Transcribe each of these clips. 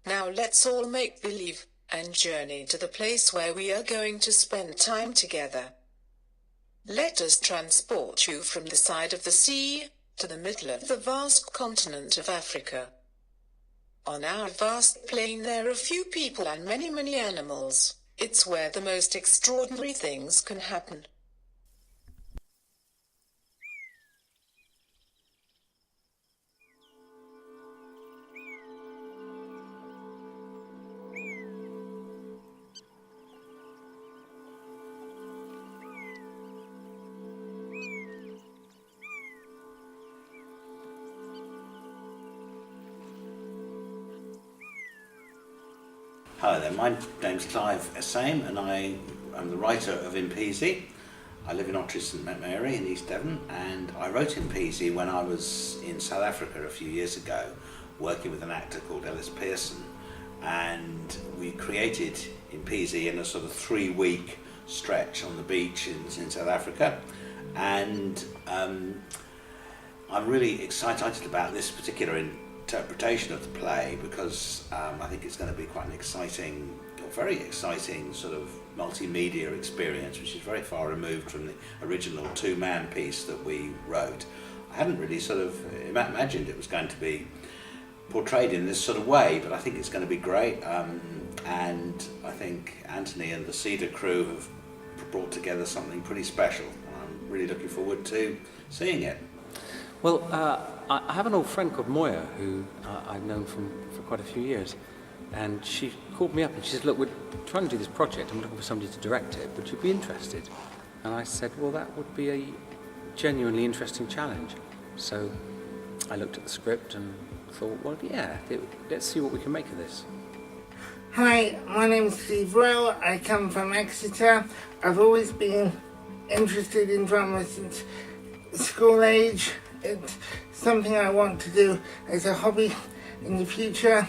Now let's all make believe and journey to the place where we are going to spend time together. Let us transport you from the side of the sea to the middle of the vast continent of Africa. On our vast plain there are few people and many animals. It's where the most extraordinary things can happen. Hello there, my name's Clive Essame and I am the writer of Impisi. I live in Ottery St Mary in East Devon, and I wrote Impisi when I was in South Africa a few years ago working with an actor called Ellis Pearson, and we created Impisi in a sort of 3-week stretch on the beach in South Africa, and I'm really excited about this particular interpretation of the play because I think it's going to be quite an exciting, or very exciting sort of multimedia experience, which is very far removed from the original 2-man piece that we wrote. I hadn't really sort of imagined it was going to be portrayed in this sort of way, but I think it's going to be great, and I think Anthony and the Cedar crew have brought together something pretty special. I'm really looking forward to seeing it. Well, I have an old friend called Moya who I've known for quite a few years, and she called me up and she said, look, we're trying to do this project, I'm looking for somebody to direct it, would you be interested? And I said, well, that would be a genuinely interesting challenge. So I looked at the script and thought, well, yeah, let's see what we can make of this. Hi, my name's Steve Rowe. I come from Exeter. I've always been interested in drama since school age. It's something I want to do as a hobby in the future.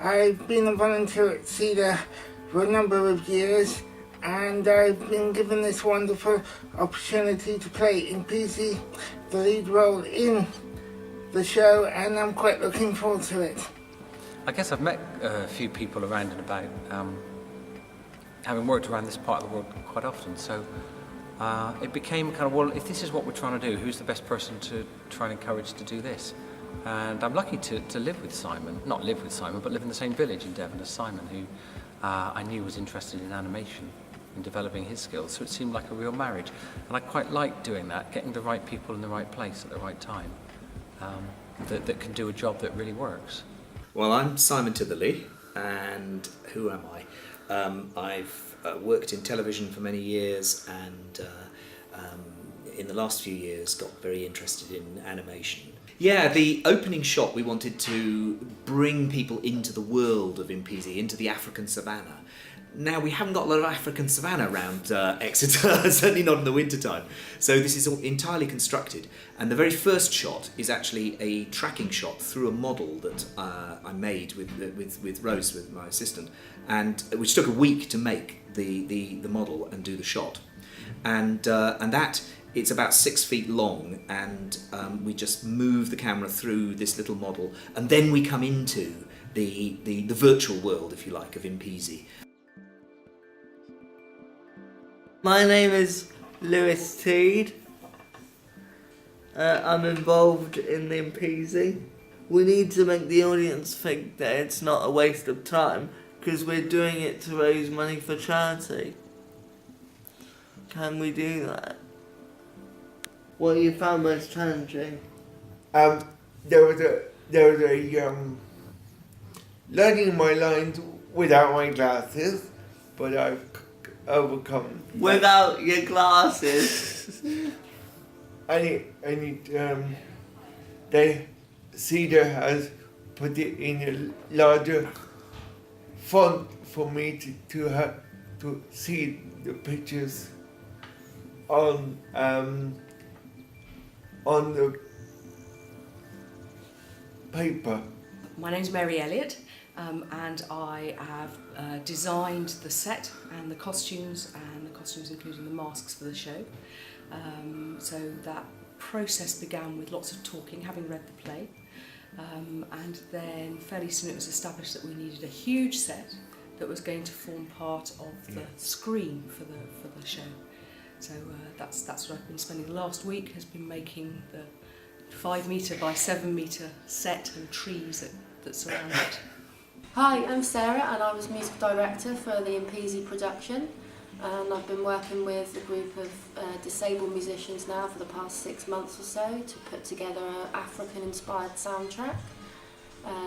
I've been a volunteer at Cedar for a number of years, and I've been given this wonderful opportunity to play Impisi, the lead role in the show, and I'm quite looking forward to it. I guess I've met a few people around and about, having worked around this part of the world quite often, so it became kind of, well, if this is what we're trying to do, who's the best person to try and encourage to do this? And I'm lucky to live with Simon, not live with Simon, but live in the same village in Devon as Simon, who I knew was interested in animation and developing his skills, so it seemed like a real marriage. And I quite like doing that, getting the right people in the right place at the right time, that can do a job that really works. Well, I'm Simon Titherley, and who am I? I've worked in television for many years, and in the last few years got very interested in animation. Yeah, the opening shot, we wanted to bring people into the world of Impisi, into the African savannah. Now, we haven't got a lot of African savannah around Exeter, certainly not in the wintertime. So this is all entirely constructed. And the very first shot is actually a tracking shot through a model that I made with Rose, with my assistant, and which took a week to make the model and do the shot. And that, it's about 6 feet long, and we just move the camera through this little model, and then we come into the virtual world, if you like, of Impisi. My name is Lewis Teed. I'm involved in the Impisi. We need to make the audience think that it's not a waste of time because we're doing it to raise money for charity. Can we do that? What you found most challenging? There was a learning my lines without my glasses, but I've overcome. Without your glasses. I need Cedar has put it in a larger font for me to see the pictures on the paper. My name's Mary Elliott, and I have designed the set and the costumes including the masks for the show. So that process began with lots of talking, having read the play, And then fairly soon it was established that we needed a huge set that was going to form part of the screen for the show. So that's what I've been spending the last week, has been making the 5 metre by 7 metre set and trees that surround it. Hi, I'm Sarah and I was music director for the Impisi production, and I've been working with a group of disabled musicians now for the past 6 months or so to put together an African-inspired soundtrack.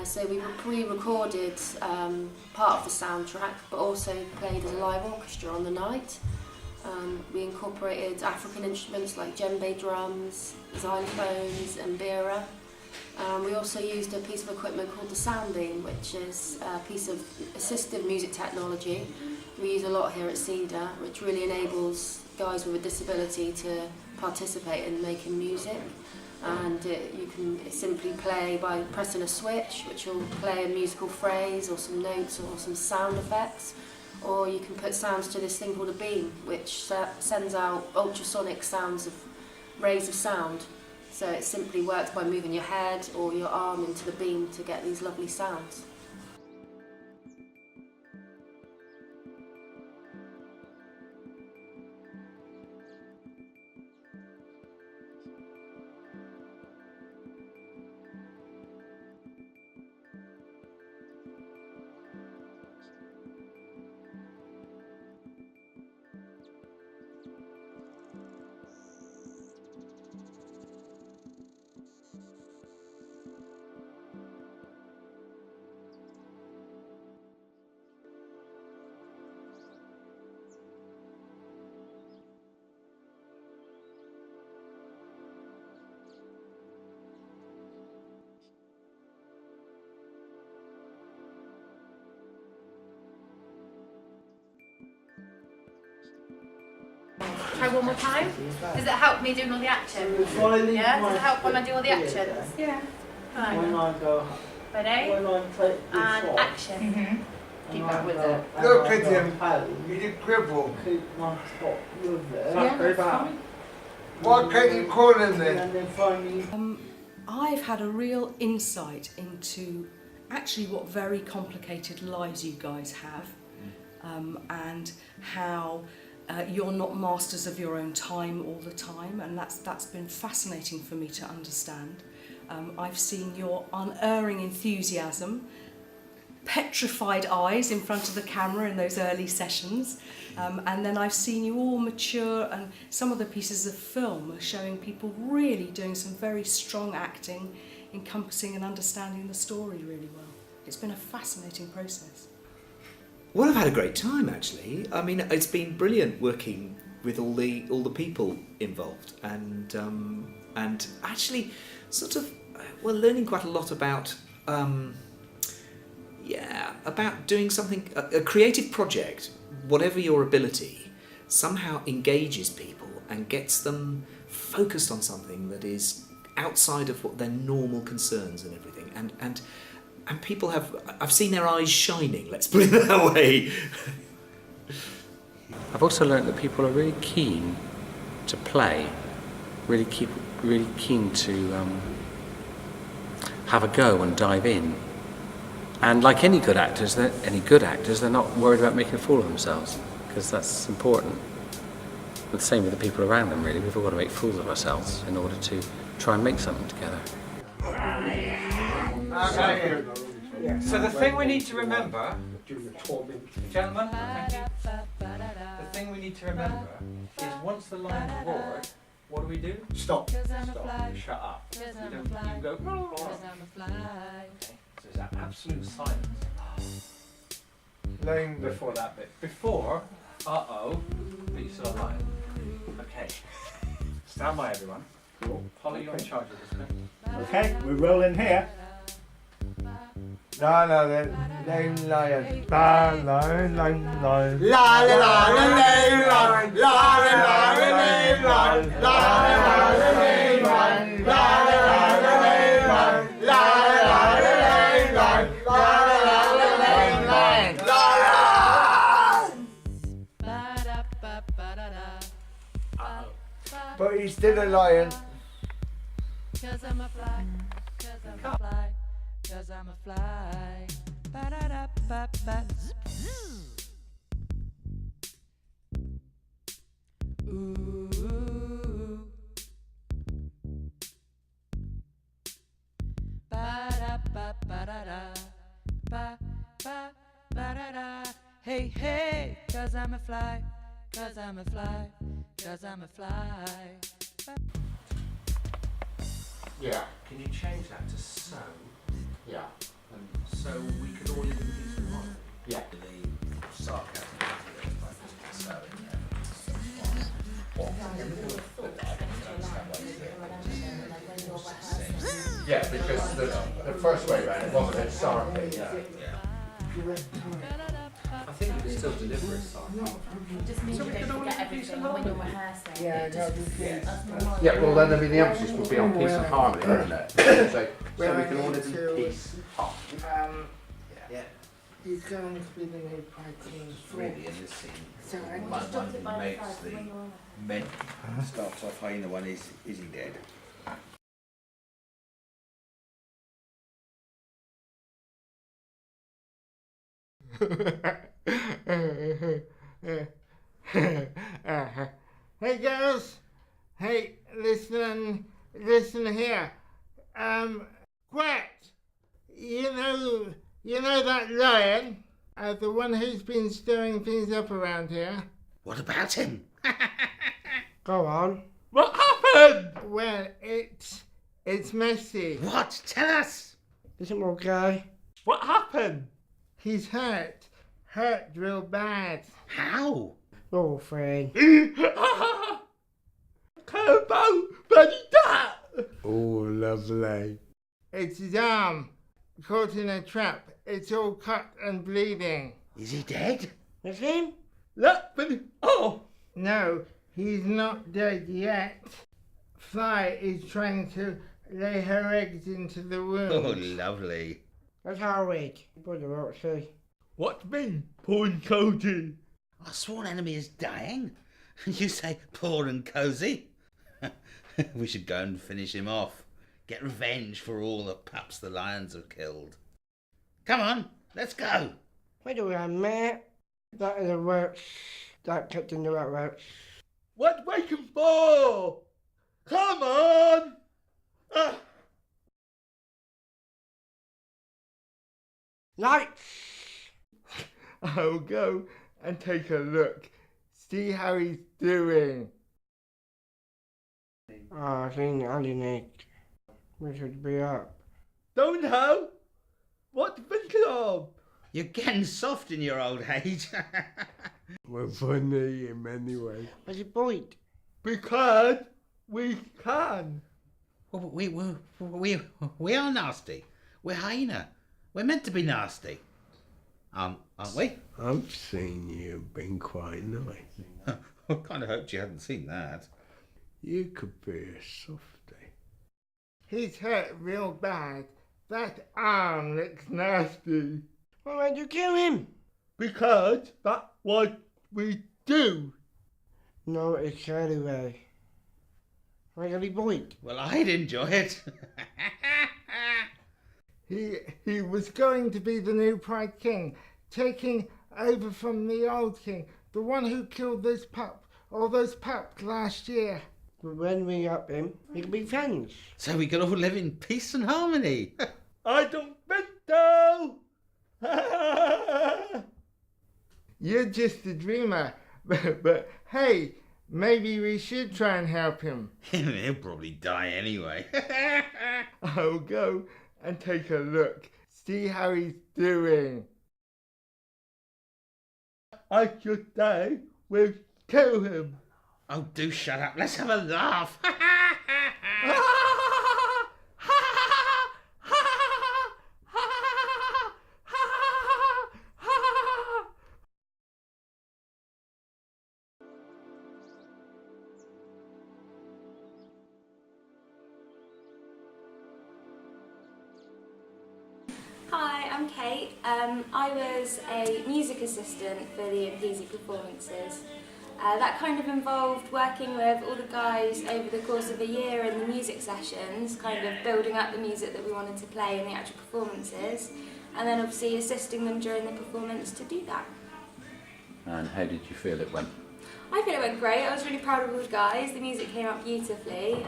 So we pre-recorded part of the soundtrack, but also played as a live orchestra on the night. We incorporated African instruments like djembe drums, xylophones and bira. We also used a piece of equipment called the Soundbeam, which is a piece of assistive music technology we use a lot here at Cedar, which really enables guys with a disability to participate in making music. And you can simply play by pressing a switch, which will play a musical phrase or some notes or some sound effects. Or you can put sounds to this thing called a beam, which sends out ultrasonic sounds of rays of sound. So it simply works by moving your head or your arm into the beam to get these lovely sounds. Try one more time. Does it help me doing all the action? Yeah? Does it help when I do all the actions? Yeah. Right. When I go, Ready? when I take this And off, action. Keep up with it. Look at him. He's a cripple. keep my top with it. Yeah, that's fine. What can you call him then? And then finally I've had a real insight into actually what very complicated lives you guys have, and how you're not masters of your own time all the time, and that's been fascinating for me to understand. I've seen your unerring enthusiasm, petrified eyes in front of the camera in those early sessions, and then I've seen you all mature, and some of the pieces of film are showing people really doing some very strong acting, encompassing and understanding the story really well. It's been a fascinating process. Well, I've had a great time actually. I mean, it's been brilliant working with all the people involved, and actually, sort of, learning quite a lot about about doing something, a creative project, whatever your ability, somehow engages people and gets them focused on something that is outside of what their normal concerns and everything, and people I've seen their eyes shining, let's put it that way. I've also learned that people are really keen to play, really keen to have a go and dive in. And like any good actors, they're not worried about making a fool of themselves, because that's important. The same with the people around them, really. We've all got to make fools of ourselves in order to try and make something together. So the thing we need to remember, gentlemen, thank you. The thing we need to remember is once the line's roared, what do we do? Stop. Stop. Shut up. You go. Okay. So is that absolute silence before that bit? Before, but you still alive. Okay. Stand by, everyone. Holly, you're in charge of this bit. Okay, we're rolling here. La la la la la la la la la la La la la la la la la la la But he's still a lion. Cause I'm a fly, cause I'm a fly. 'cause I'm a fly. Ba-da-da-ba-ba. Ooh. Ba-da-ba-ba-da-da. Ba-ba-ba-da-da. Hey, hey, 'cause I'm a fly. 'Cause I'm a fly. 'Cause I'm a fly. Yeah. Can you change that to so? Yeah. And so we could all live in peace and harmony? Yeah. The sarcasm by putting so in there. Yeah, because the first way round it wasn't a sarcasm. Yeah. I think we could still deliver it, so. Just means you don't forget everything when you're rehearsing. Yeah, no, Yeah, well then the emphasis would be on peace and harmony, wouldn't it? So we can all live in peace. Yeah. He's going to be the new Pride King. Really, in this scene, So I one Dropped it by the makes side the when you're on it. men starts off hyena one is he dead? Hey girls, hey, listen here. Quack, you know that lion, the one who's been stirring things up around here. What about him? Go on. What happened? Well, it's messy. What? Tell us. Is it okay? What happened? He's hurt real bad. How? Oh, friend. Turbo, bloody that! Oh, lovely. It's his arm, caught in a trap. It's all cut and bleeding. Is he dead? Is him? Look, but oh! No, he's not dead yet. Fly is trying to lay her eggs into the wound. Oh, lovely. That's horrid. Brother, what's he? What's been? Poor and cozy. Our sworn enemy is dying. And you say poor and cosy? We should go and finish him off. Get revenge for all the pups the lions have killed. Come on, let's go. Wait a minute, mate. That is a works. That kept in the right works. What waiting for? Come on! Lights! I'll go and take a look. See how he's doing. I think Aline, we should be up. Don't know. What to think of? You're getting soft in your old age. We're funny him anyway. What's the point? Because we can. Well, we are nasty. We're hyena. We're meant to be nasty. Aren't we? I've seen you been quite nice. I kind of hoped you hadn't seen that. You could be a softie. He's hurt real bad. That arm looks nasty. Why won't you kill him? Because that's what we do. No, it's anyway. Really point. Well, I'd enjoy it. He was going to be the new Pride King, taking over from the old king, the one who killed all those pups last year. But when we up him, we can be friends. So we can all live in peace and harmony. I don't think so. You're just a dreamer, but hey, maybe we should try and help him. He'll probably die anyway. I'll go and take a look, see how he's doing. I should say we'll kill him. Oh, do shut up. Let's have a laugh. Hi, I'm Kate. I was a music assistant for the Impisi performances, That kind of involved working with all the guys over the course of a year in the music sessions, kind of building up the music that we wanted to play in the actual performances, and then obviously assisting them during the performance to do that. And how did you feel it went? I feel it went great. I was really proud of all the guys. The music came out beautifully.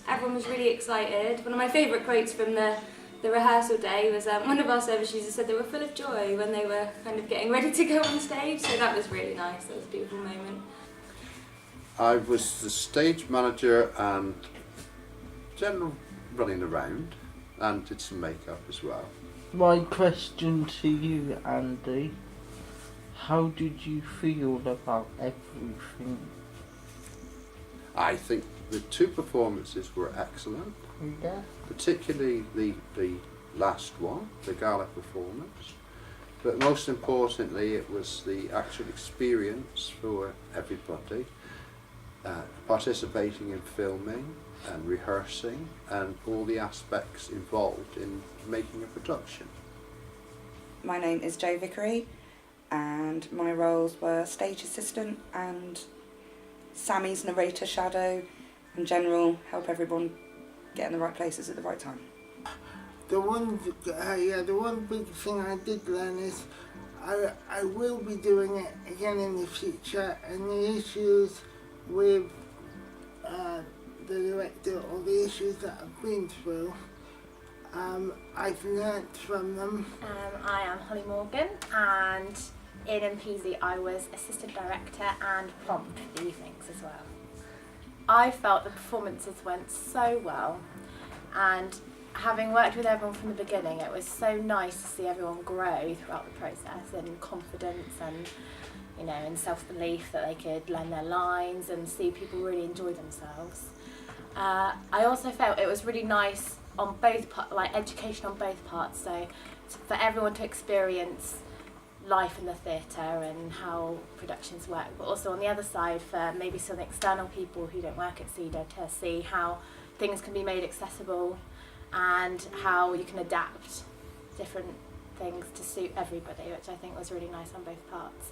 Everyone was really excited. One of my favourite quotes from the rehearsal day was one of our service users said they were full of joy when they were kind of getting ready to go on stage, so that was really nice. That was a beautiful moment. I was the stage manager and general running around, and did some makeup as well. My question to you, Andy, how did you feel about everything? I think the two performances were excellent. Yeah. Particularly the last one, the gala performance. But most importantly, it was the actual experience for everybody, participating in filming and rehearsing and all the aspects involved in making a production. My name is Jo Vickery, and my roles were stage assistant and Sammy's narrator shadow, and general help everyone get in the right places at the right time. The one big thing I did learn is I will be doing it again in the future, and the issues with the director or the issues that I've been through, I've learnt from them. I am Holly Morgan, and in Impisi I was assistant director and prompt for the evenings as well. I felt the performances went so well, and having worked with everyone from the beginning, it was so nice to see everyone grow throughout the process in confidence and, you know, in self-belief that they could learn their lines and see people really enjoy themselves. I also felt it was really nice on both like education on both parts, so for everyone to experience life in the theatre and how productions work, but also on the other side for maybe some external people who don't work at CEDA to see how things can be made accessible and how you can adapt different things to suit everybody, which I think was really nice on both parts.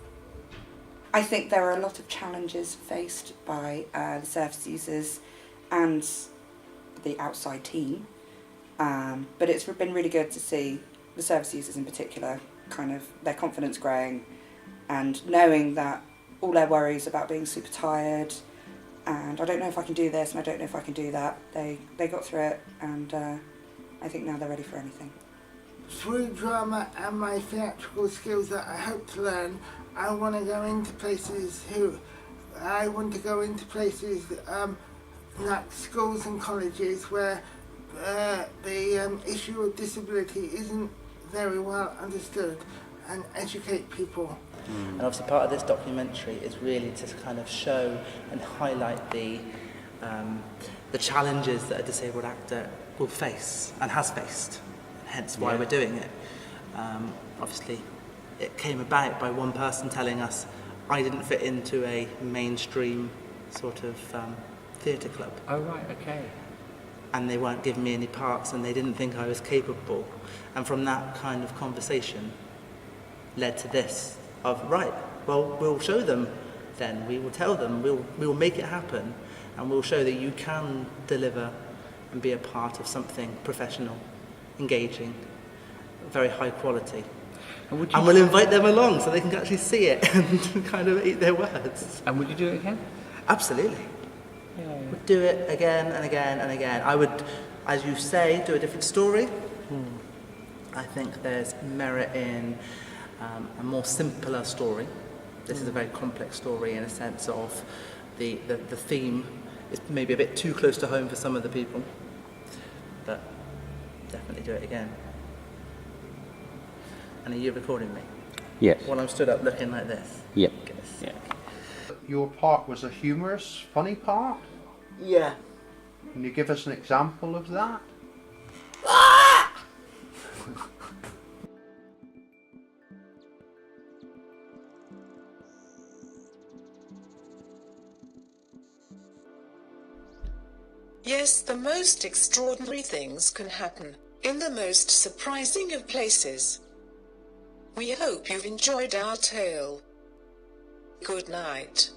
I think there are a lot of challenges faced by the service users and the outside team, but it's been really good to see the service users in particular kind of their confidence growing and knowing that all their worries about being super tired and I don't know if I can do this and I don't know if I can do that, they got through it, and I think now they're ready for anything. Through drama and my theatrical skills that I hope to learn, I want to go into places like schools and colleges where the issue of disability isn't very well understood, and educate people. And obviously part of this documentary is really to kind of show and highlight the challenges that a disabled actor will face and has faced, hence why we're doing it. Obviously it came about by one person telling us I didn't fit into a mainstream sort of theatre club. Oh right, okay. And they weren't giving me any parts and they didn't think I was capable. And from that kind of conversation led to this of, right, well, we'll show them then, we will tell them, we'll make it happen, and we'll show that you can deliver and be a part of something professional, engaging, very high quality. And we'll invite them along so they can actually see it and kind of eat their words. And would you do it again? Absolutely. Would do it again and again and again. I would, as you say, do a different story. I think there's merit in a more simpler story. This is a very complex story in a sense of the theme is maybe a bit too close to home for some of the people, but definitely do it again. And are you recording me? Yes. While I'm stood up looking like this? Yep. Yeah. Your part was a humorous, funny part? Yeah. Can you give us an example of that? Yes, the most extraordinary things can happen in the most surprising of places. We hope you've enjoyed our tale. Good night.